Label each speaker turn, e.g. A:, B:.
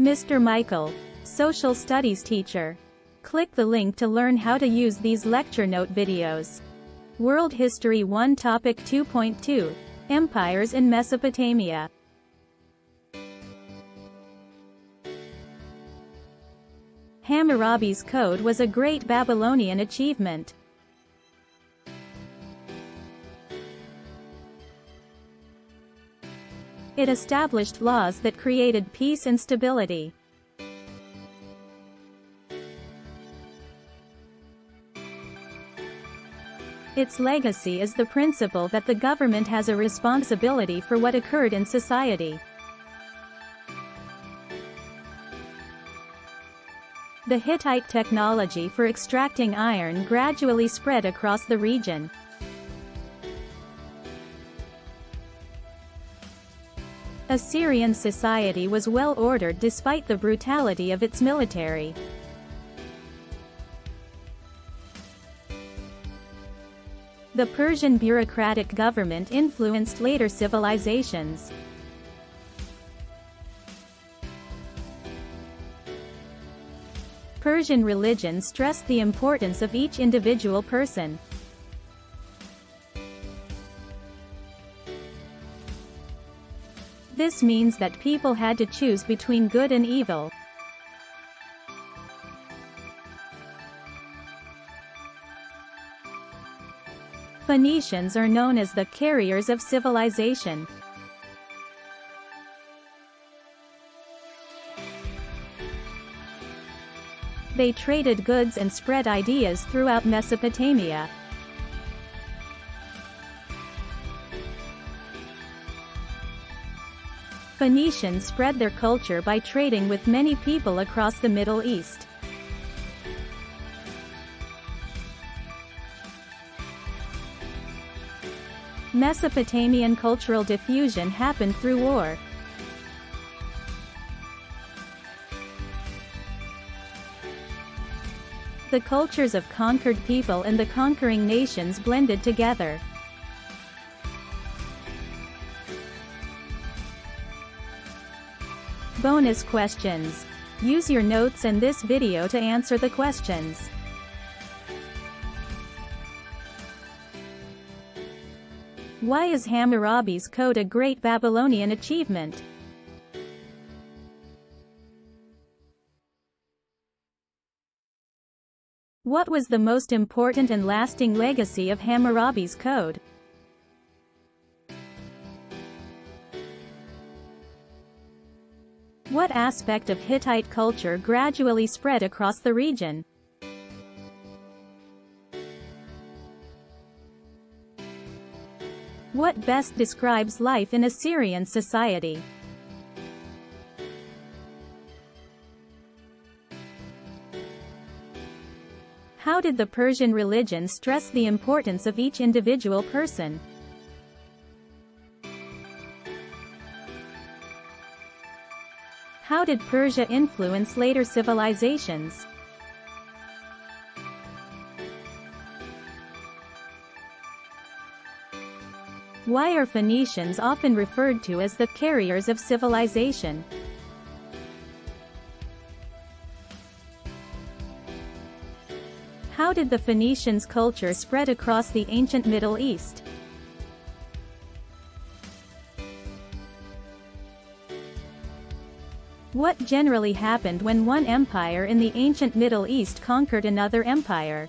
A: Mr. Michael, social studies teacher. Click the link to learn how to use these lecture note videos. World History 1 Topic 2.2 Empires in Mesopotamia. Hammurabi's code was a great Babylonian achievement. It established laws that created peace and stability. Its legacy is the principle that the government has a responsibility for what occurred in society. The Hittite technology for extracting iron gradually spread across the region. Assyrian society was well ordered despite the brutality of its military. The Persian bureaucratic government influenced later civilizations. Persian religion stressed the importance of each individual person. This means that people had to choose between good and evil. Phoenicians are known as the carriers of civilization. They traded goods and spread ideas throughout Mesopotamia. Phoenicians spread their culture by trading with many people across the Middle East. Mesopotamian cultural diffusion happened through war. The cultures of conquered people and the conquering nations blended together. Bonus questions. Use your notes and this video to answer the questions. Why is Hammurabi's code a great Babylonian achievement? What was the most important and lasting legacy of Hammurabi's code? What aspect of Hittite culture gradually spread across the region? What best describes life in Assyrian society? How did the Persian religion stress the importance of each individual person? How did Persia influence later civilizations? Why are Phoenicians often referred to as the carriers of civilization? How did the Phoenicians' culture spread across the ancient Middle East? What generally happened when one empire in the ancient Middle East conquered another empire?